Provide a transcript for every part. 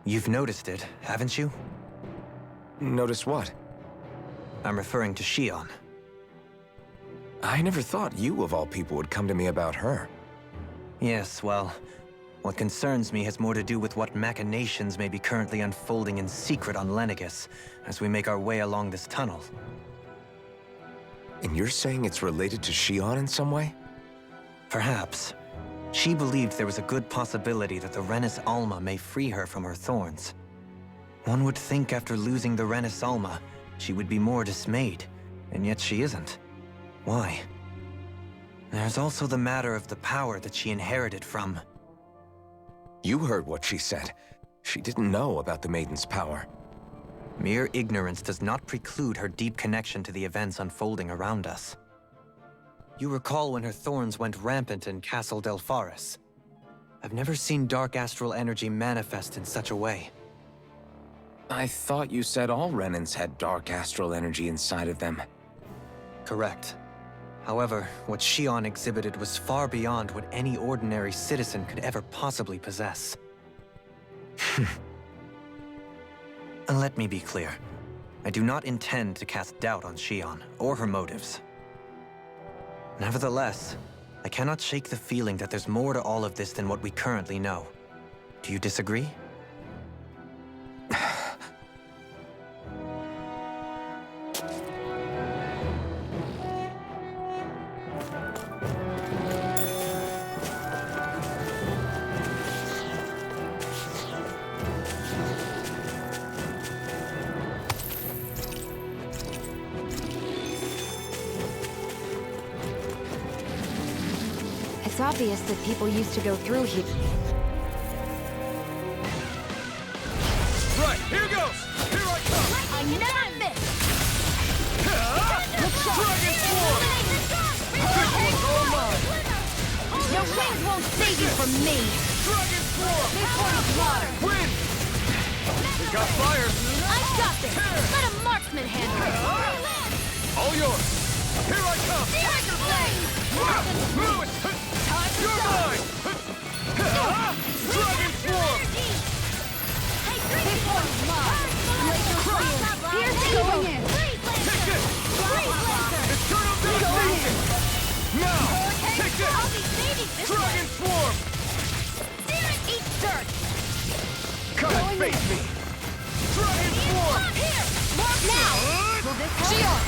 You've noticed it, haven't you? Notice what? I'm referring to Shion. I never thought you, of all people, would come to me about her. Yes, well, what concerns me has more to do with what machinations may be currently unfolding in secret on Lenegis as we make our way along this tunnel. And you're saying it's related to Shion in some way? Perhaps. She believed there was a good possibility that the Renis Alma may free her from her thorns. One would think after losing the Renis Alma, she would be more dismayed, and yet she isn't. Why? There's also the matter of the power that she inherited from... You heard what she said. She didn't know about the Maiden's power. Mere ignorance does not preclude her deep connection to the events unfolding around us. You recall when her thorns went rampant in Castle Delpharis. I've never seen dark astral energy manifest in such a way. I thought you said all Renins had dark astral energy inside of them. Correct. However, what Shion exhibited was far beyond what any ordinary citizen could ever possibly possess. And let me be clear. I do not intend to cast doubt on Shion or her motives. Nevertheless, I cannot shake the feeling that there's more to all of this than what we currently know. Do you disagree? It's obvious that people used to go through here. Right, here goes! Here I come! I never miss! Dragon Swarm! This one's all mine! Your wings won't save you from me! Dragon Swarm! This one's mine! Win! We got fire! I've got this! Let a marksman handle it! All yours! Here I come! Tiger Blade! Lewis! You're mine! Dragon Swarm! This one's mine! Here's going in! Take this! Eternal Devastation! Now! Take this! Dragon Swarm! Eat dirt! Come and face me! Dragon Swarm! Here! Now! Will this help? Shion!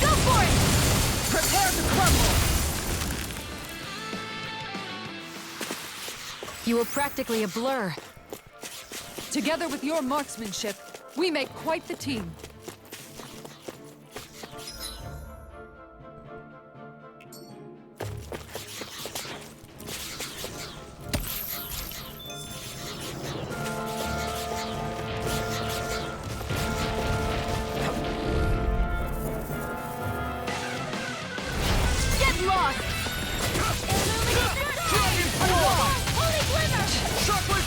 Go for it! Prepare to crumble! You were practically a blur. Together with your marksmanship, we make quite the team. Get lost! Dragon Swarm! Holy Glimmer! Shockwave!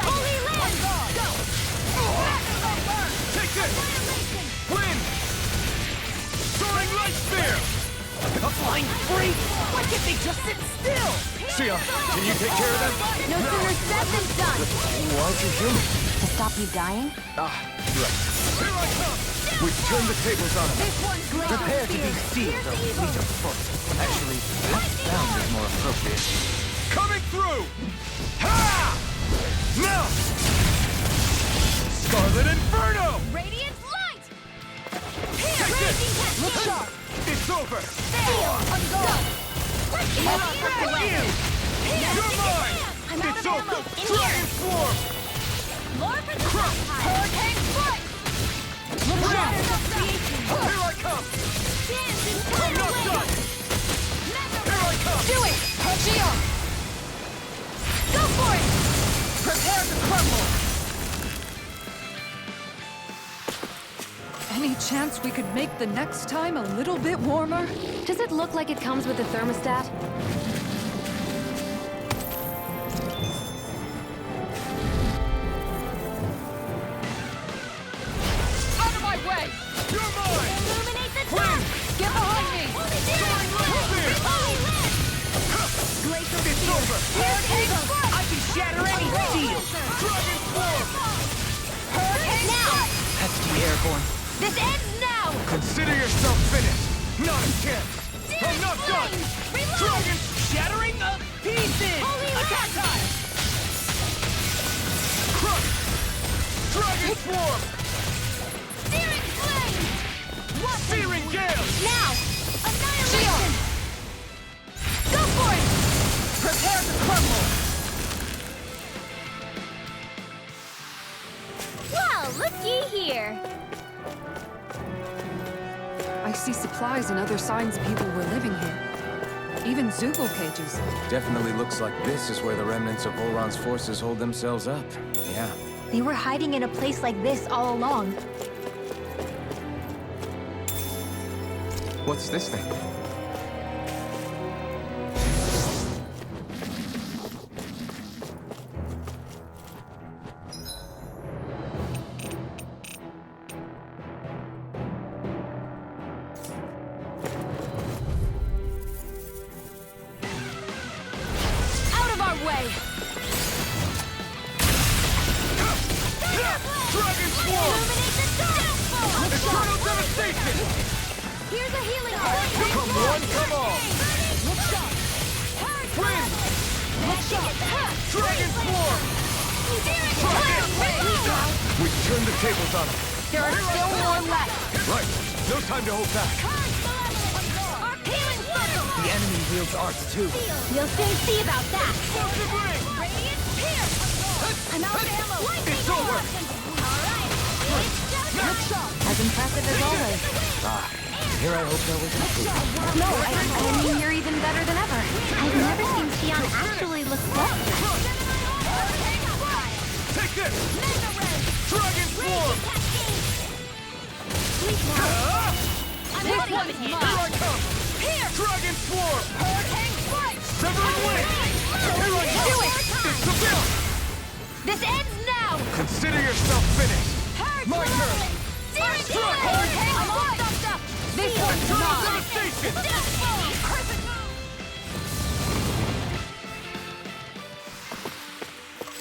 Holy Land! Go! Take this! Win! Soaring Light Spear! A flying freak! Why can't they just sit still? Sia, can you take care of them? No sooner said than done! Why aren't you human? To stop you dying? Ah, right. Here I come! We've turned the tables on them. This one's great! Prepare to be sealed, or fleet of foot. Actually, that sound is more appropriate. Coming through! Ha! Now! Scarlet Inferno! Radiant Light! Take this! Look sharp! It's over! Undone! You're mine! It's over! Dragon Swarm! More for the Hurricane Foot! Here I come! I'm not done! Here I come! Do it! Shion! Go for it! Prepare to crumble! Any chance we could make the next time a little bit warmer? Does it look like it comes with a thermostat? Out of my way! You're mine! Illuminate the Win! dark! Get behind me! Soaring Light Spear! Glacial It's over! Hurricane Foot! I can shatter any steel! Dragonborn. This ends now! Consider yourself finished! Not a chance! I'm not done! Reload! Dragon! Shattering of pieces! Holy Attack Wrath! time! Crush! Dragon Swarm! Searing Flame! Searing Gale! Now! Annihilation! Go for it! Prepare to crumble! Well, looky here! I see supplies and other signs people were living here. Even Zoogle cages. Definitely looks like this is where the remnants of Voron's forces hold themselves up. Yeah. They were hiding in a place like this all along. What's this thing? Out of our way! Dragon Swarm! Illuminate the dark! Eternal Devastation! Here's a healing orb! Come one, come all! Wind! Dragon Swarm! We turned the tables on them. There are still more left! Right. No time to hold back. Healing circle! The enemy wields arts too. We'll soon see about that! Explosive ring! Radiant Pierce! I'm out of ammo! It's over! Alright! As impressive as always. Here I hope there was improvement. No, I mean, you're even better than ever. I've never seen Xion actually look better. Take this! Dragon Swarm! Please now. Here I come! Dragon Swarm! Severing Wing! Here I come! Do it! It's the bill! This ends now! Consider yourself finished! My turn! I'm all stuffed up! This one's Eternal mine! Devastation!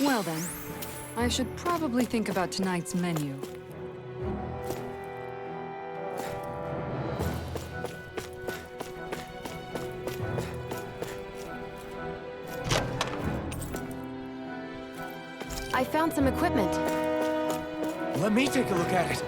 Well then, I should probably think about tonight's menu. I found some equipment. Let me take a look at it.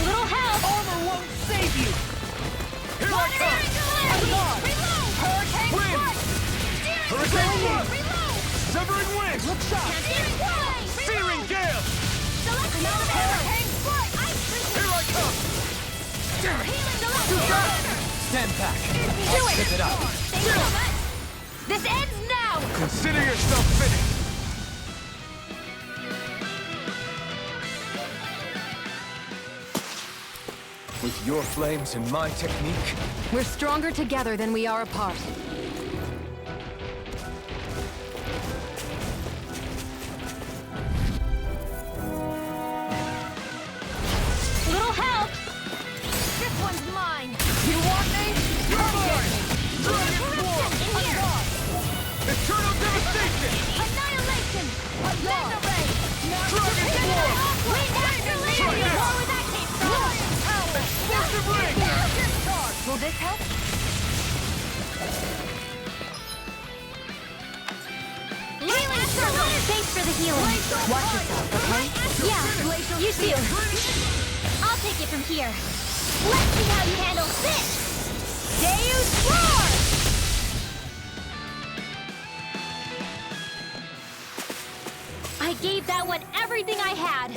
Little help! Armor won't save you! Here I come! Reload! Hurricane Wind! Strike! Hurricane Flood! Reload! Severing Wind! Look sharp! Searing Flame! Searing Gale! Select another Hurricane Strike! Here I come! Healing Select! Stand back. Do it! Zip it up. Thank you so much! This ends now! Consider yourself finished! With your flames and my technique, We're stronger together than we are apart. Little help! This one's mine! You want me? you're mine! Dragon Swarm! In here! Eternal Devastation! Annihilation! Laser Ray! Dragon Swarm! Wait, actually! Try this. Where was that came from? Explosive Ring! Will this help? Healing circle! Thanks for the healing. Watch yourself, okay? Yeah, you too. I'll take it from here. Let's see how you handle this! Deus Roar! gave that one everything I had.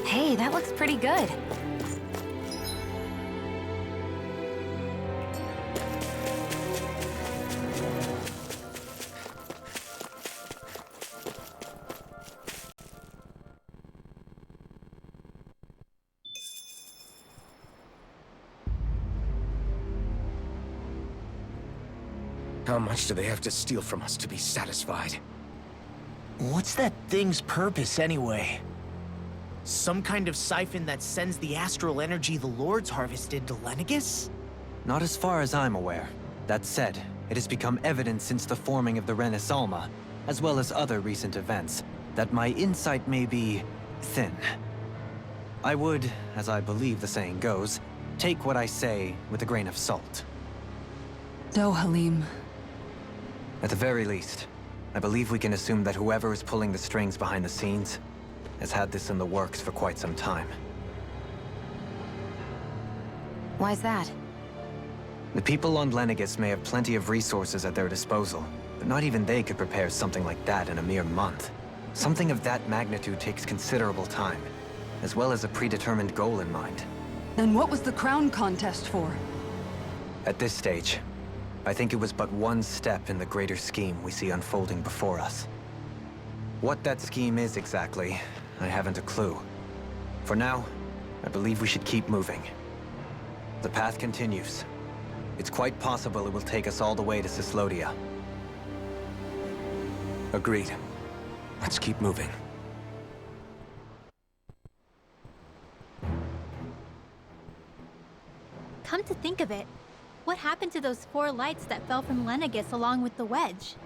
Hey, that looks pretty good. How much do they have to steal from us to be satisfied? What's that thing's purpose, anyway? Some kind of siphon that sends the astral energy the Lords harvested to Lenegis? Not as far as I'm aware. That said, it has become evident since the forming of the Renis Alma, as well as other recent events, that my insight may be thin. I would, as I believe the saying goes, take what I say with a grain of salt. Dohalim. At the very least, I believe we can assume that whoever is pulling the strings behind the scenes has had this in the works for quite some time. Why's that? The people on Lenegis may have plenty of resources at their disposal, but not even they could prepare something like that in a mere month. Something of that magnitude takes considerable time, as well as a predetermined goal in mind. Then what was the crown contest for? At this stage, I think it was but one step in the greater scheme we see unfolding before us. What that scheme is exactly, I haven't a clue. For now, I believe we should keep moving. The path continues. It's quite possible it will take us all the way to Cyslodia. Agreed. Let's keep moving. Come to think of it, what happened to those 4 lights that fell from Lenegis along with the wedge?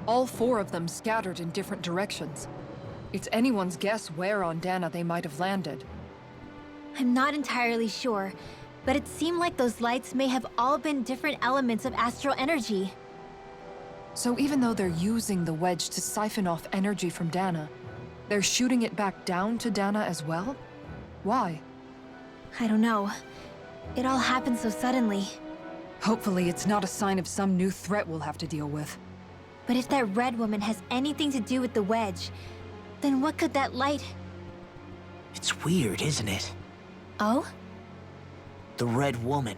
All 4 of them scattered in different directions. It's anyone's guess where on Dana they might have landed. I'm not entirely sure, but it seemed like those lights may have all been different elements of astral energy. So even though they're using the wedge to siphon off energy from Dana, they're shooting it back down to Dana as well? Why? I don't know. It all happened so suddenly. Hopefully it's not a sign of some new threat we'll have to deal with. But if that red woman has anything to do with the wedge, then what could that light... It's weird, isn't it? Oh? The Red Woman.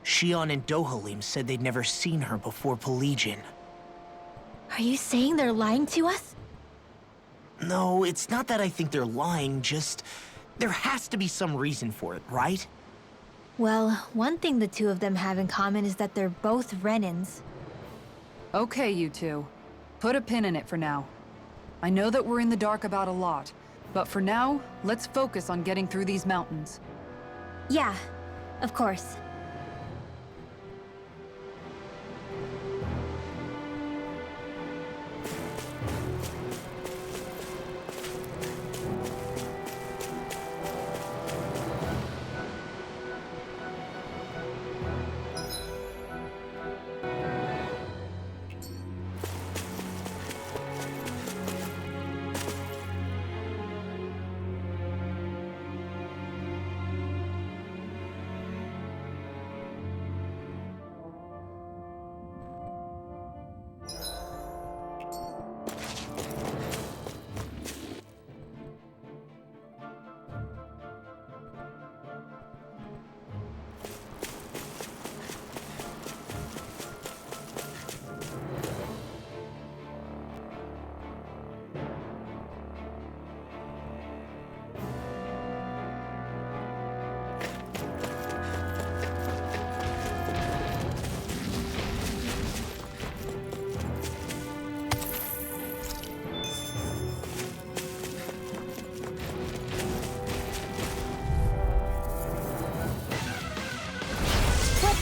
Shion and Dohalim said they'd never seen her before Pelegion. Are you saying they're lying to us? No, it's not that I think they're lying, just... there has to be some reason for it, right? Well, one thing the two of them have in common is that they're both Renins. Okay, you two. Put a pin in it for now. I know that we're in the dark about a lot, but for now, let's focus on getting through these mountains. Yeah, of course.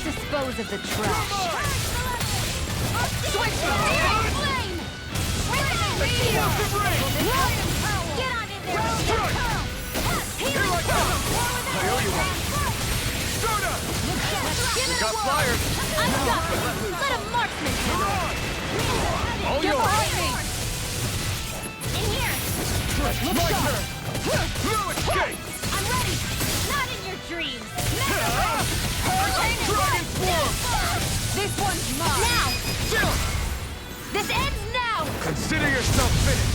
Dispose of the trash. Switch! Flame! Get on in there! Here I come! I owe you one. Soda! We got flyers! I'm done! Let a marksman handle it! All Get yours! behind me! In here! My turn! No escape! I'm ready! Not in your dreams! Dragon Swarm! This one's mine! Now! Still! This ends now! Consider yourself finished!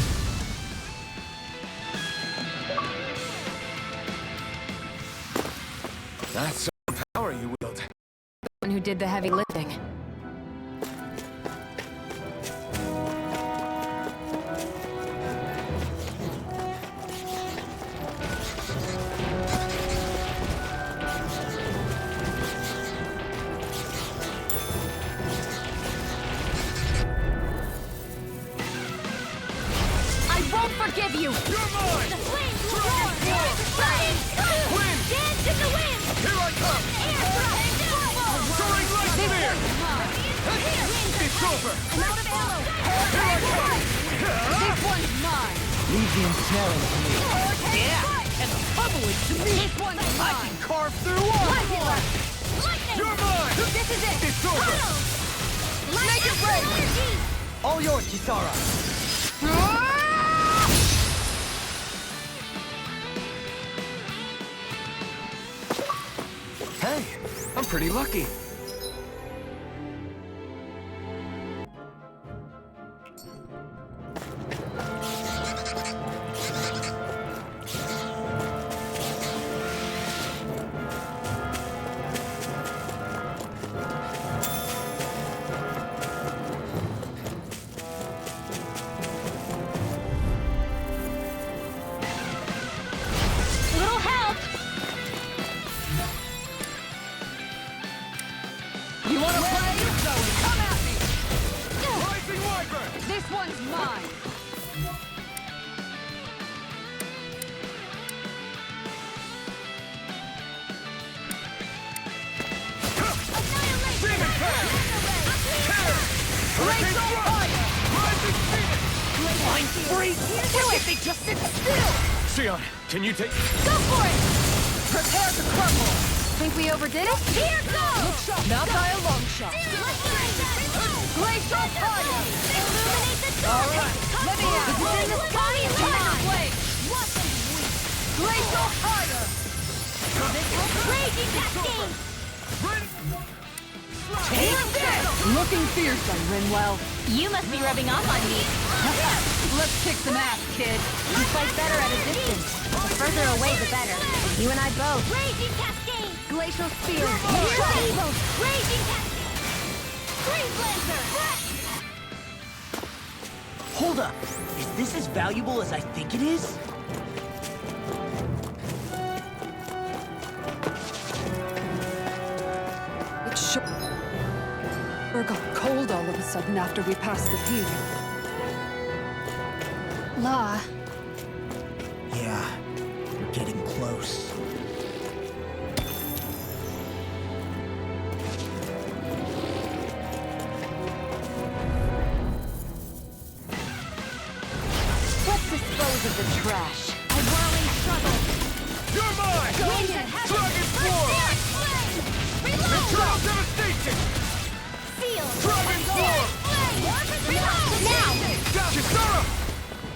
That's some power you wield. One who did the heavy lifting. I won't forgive you! You're mine! The flames will Dragon roar! Swarm! Wind! Dance in the wind! Here I come! Air thrust! Soaring light spear! It's over! I'm out of ammo! Here I come! This one's mine! Leave the ensnaring to me. Yeah, and the pummeling to me. This one's I mine! can carve through walls. Lightning! You're mine! This is it! It's over! Make it rain! All yours, Kisara. Hey, I'm pretty lucky. Little help! You wanna play? Come at me! Rising Wyvern! This one's mine! Demon Pass! Terror! Hurricane Strike! Rising Phoenix! I'm free. Why can't they just sit still? Sion, can you take... Go for it! Prepare to crumble! Think we overdid it? Here goes! Now die a long shot! Glacial fire! Illuminate the dark! Alright, let me out! This is in the sky and Tiger time! blade! Glacial fire! Raging cascade! Take this! Looking fearsome, Rinwell. You must be rubbing off on me. Let's kick some ass, kid. You fight better at a distance. The further away, the better. You and I both. Raging cascade! Glacial spear! Here's evil! Raging cascade! Freeze lancer! Hold up. Is this as valuable as I think it is? It sure got cold all of a sudden after we passed the peak. La, Yeah, we're getting close. Let's dispose of the trash. A whirling struggle. You're mine! Winds of heaven! Dragon Swarm! Reload! Eternal Devastation! Seal! Dragon Swarm! Reload! Now! Kisara!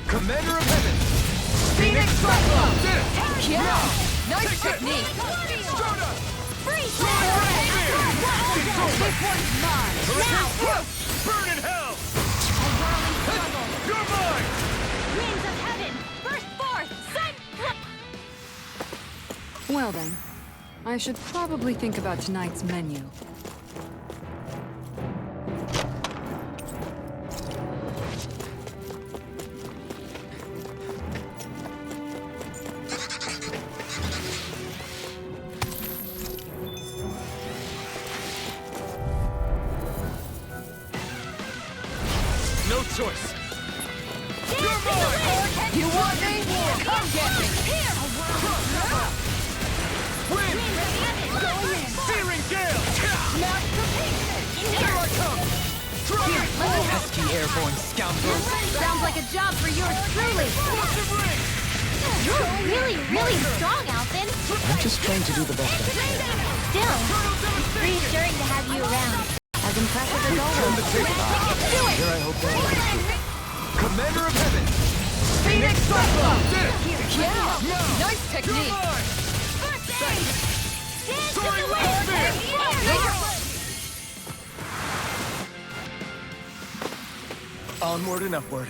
Commander of Heaven! Phoenix Cyclone! Did it! Yeah! Nice Take it! technique! Strona! Freeze! This one's mine! Hurricane Thrust! Burn in hell! A whirling struggle. You're mine! Winds of heaven! Burst forth! Sun! Well then, I should probably think about tonight's menu. No choice! You're mine! You want me? Come get me! Wind! Searing Gale! Here I come! Dragon Swarm! Pesky airborne scoundrels. Sounds like a job for yours truly. Explosive Ring! You're really, really strong, Alphen. I'm just trying to do the best I can. Still, it's reassuring to have you around. As impressive as always. Turn the tables. Do it! Here I hope that... Commander of Heaven! Phoenix Cyclone! Yeah! Nice technique! First aid! Dance Soaring to the Wind wind! Spear! Onward and upward.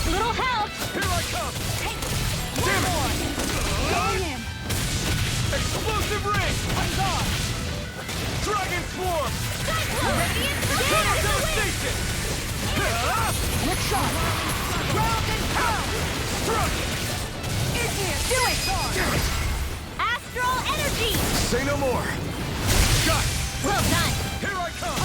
Little help! Here I come! One more! Going in! Explosive ring! Dragon swarm! Cyclone! Radiant Turtle Dance to the wind! devastation! Next shot! Struck! Do it! Astral energy! Say no more! Got it! Well done! Here I come!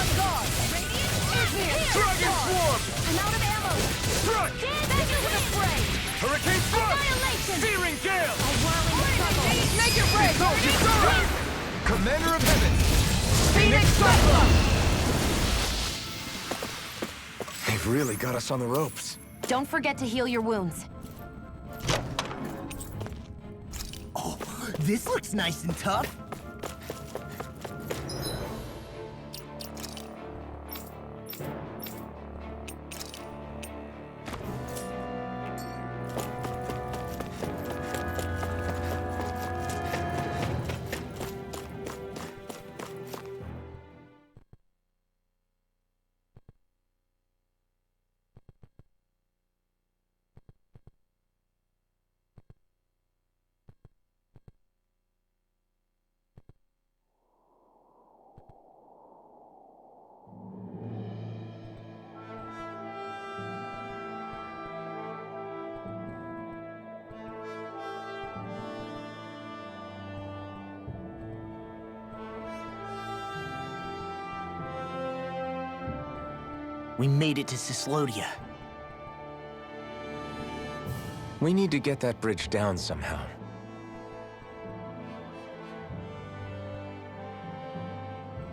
Radiant Dragon swarm! I'm out of ammo! Struck! Dance to the fray! Hurricane thrust! Annihilation! Searing gale! A whirling circle! Make it break! Commander of Heaven! Phoenix Cyclone! They've really got us on the ropes. Don't forget to heal your wounds. Oh, this looks nice and tough. We made it to Cyslodia. We need to get that bridge down somehow.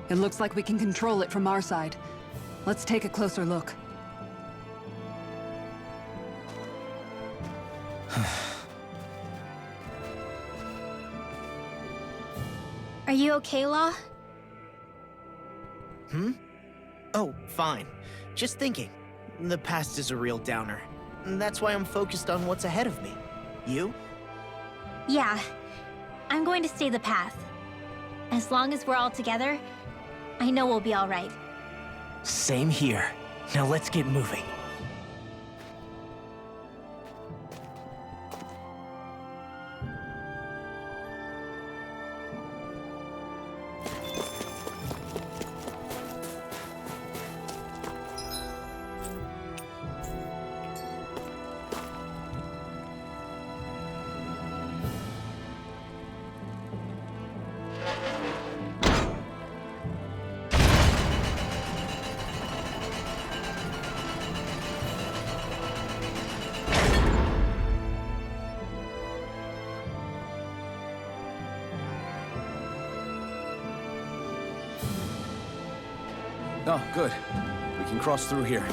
It looks like we can control it from our side. Let's take a closer look. Are you okay, Law? Oh, fine. Just thinking. The past is a real downer. That's why I'm focused on what's ahead of me. You? Yeah. I'm going to stay the path. As long as we're all together, I know we'll be all right. Same here. Now let's get moving. Oh, good. We can cross through here.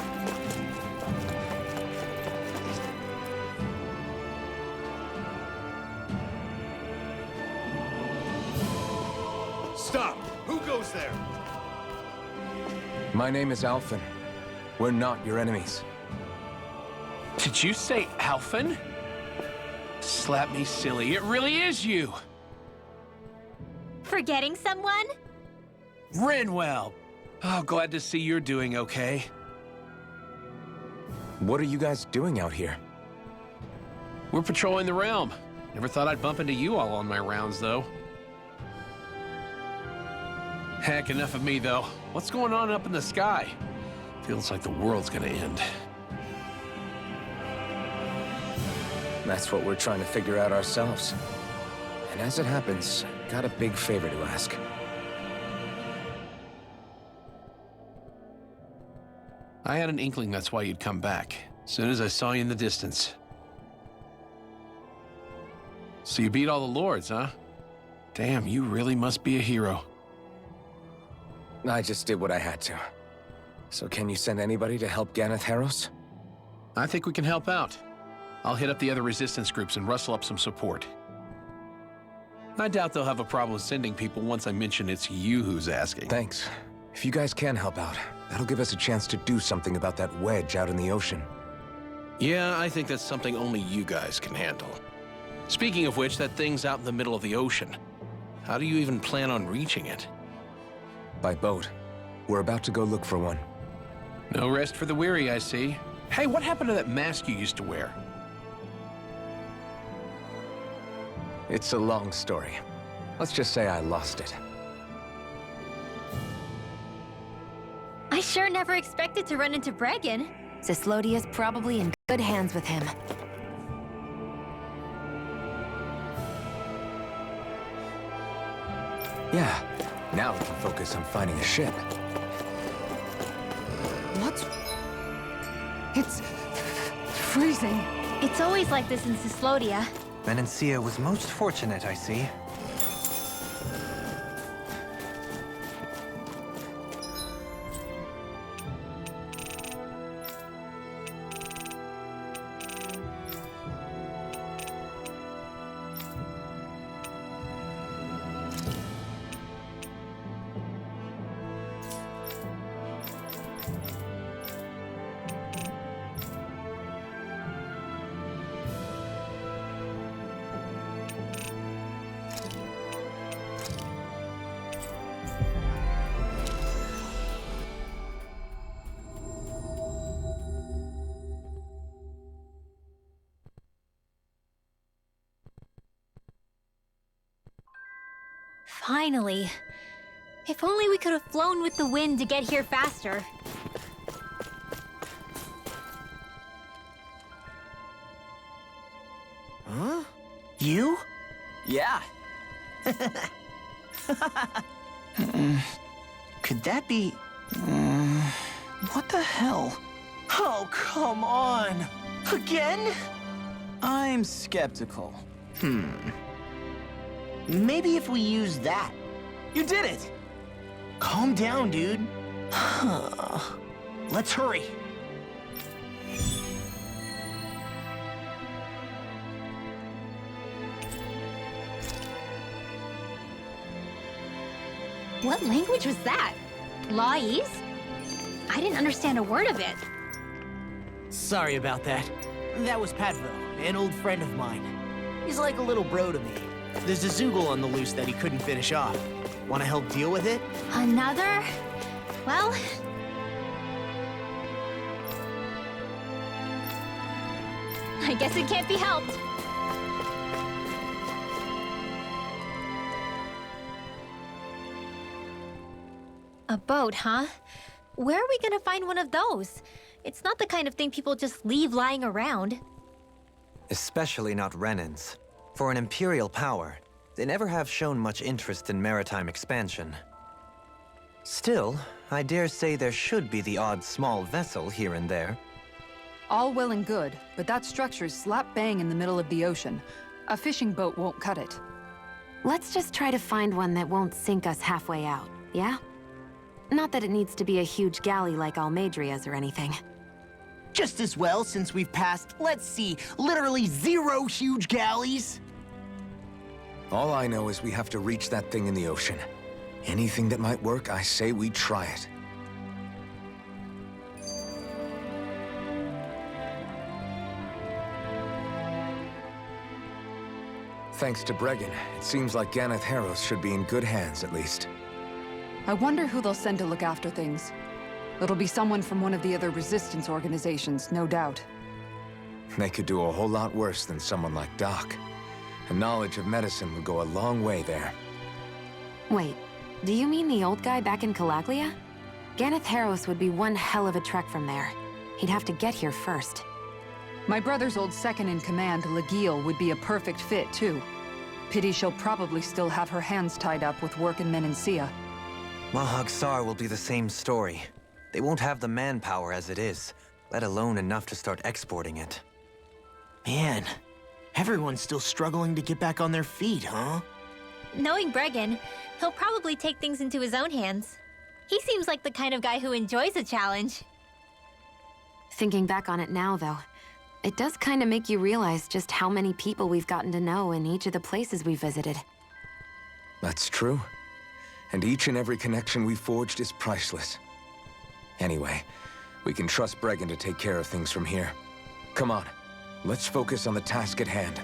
Stop! Who goes there? My name is Alphen. We're not your enemies. Did you say Alphen? Slap me silly, it really is you! Forgetting someone? Rinwell! Oh, glad to see you're doing okay. What are you guys doing out here? We're patrolling the realm. Never thought I'd bump into you all on my rounds, though. Heck, enough of me, though. What's going on up in the sky? Feels like the world's gonna end. That's what we're trying to figure out ourselves. And as it happens, got a big favor to ask. I had an inkling that's why you'd come back. As soon as I saw you in the distance. So you beat all the lords, huh? Damn, you really must be a hero. I just did what I had to. So can you send anybody to help Ganeth Heros? I think we can help out. I'll hit up the other resistance groups and rustle up some support. I doubt they'll have a problem sending people once I mention it's you who's asking. Thanks. If you guys can help out, that'll give us a chance to do something about that wedge out in the ocean. Yeah, I think that's something only you guys can handle. Speaking of which, that thing's out in the middle of the ocean. How do you even plan on reaching it? By boat. We're about to go look for one. No rest for the weary, I see. Hey, what happened to that mask you used to wear? It's a long story. Let's just say I lost it. I sure never expected to run into Bregan. Cyslodia's probably in good hands with him. Yeah. Now we can focus on finding a ship. What? It's freezing. It's always like this in Cyslodia. Menancia was most fortunate, I see. Finally. If only we could have flown with the wind to get here faster. Huh? You? Yeah. Could that be... what the hell? Oh, come on! Again? I'm skeptical. Maybe if we use that. You did it! Calm down, dude. Let's hurry. What language was that? Lais? I didn't understand a word of it. Sorry about that. That was Patvo, an old friend of mine. He's like a little bro to me. There's a Zoogle on the loose that he couldn't finish off. Want to help deal with it? Another? Well... I guess it can't be helped. A boat, huh? Where are we gonna find one of those? It's not the kind of thing people just leave lying around. Especially not Renans. For an Imperial power, they never have shown much interest in maritime expansion. Still, I dare say there should be the odd small vessel here and there. All well and good, but that structure's slap bang in the middle of the ocean. A fishing boat won't cut it. Let's just try to find one that won't sink us halfway out, yeah? Not that it needs to be a huge galley like Almeidria's or anything. Just as well, since we've passed, let's see, literally 0 huge galleys. All I know is we have to reach that thing in the ocean. Anything that might work, I say we try it. Thanks to Bregan, it seems like Ganeth Heros should be in good hands, at least. I wonder who they'll send to look after things. It'll be someone from one of the other resistance organizations, no doubt. They could do a whole lot worse than someone like Doc. A knowledge of medicine would go a long way there. Wait, do you mean the old guy back in Calaglia? Ganeth Heros would be one hell of a trek from there. He'd have to get here first. My brother's old second-in-command, Legil, would be a perfect fit, too. Pity she'll probably still have her hands tied up with work in Menancia. Mahag Saar will be the same story. They won't have the manpower as it is, let alone enough to start exporting it. Man, Everyone's still struggling to get back on their feet, huh? Knowing Bregan, he'll probably take things into his own hands. He seems like the kind of guy who enjoys a challenge. Thinking back on it now, though, it does kind of make you realize just how many people we've gotten to know in each of the places we visited. That's true. And each and every connection we forged is priceless. Anyway, we can trust Bregan to take care of things from here. Come on, let's focus on the task at hand.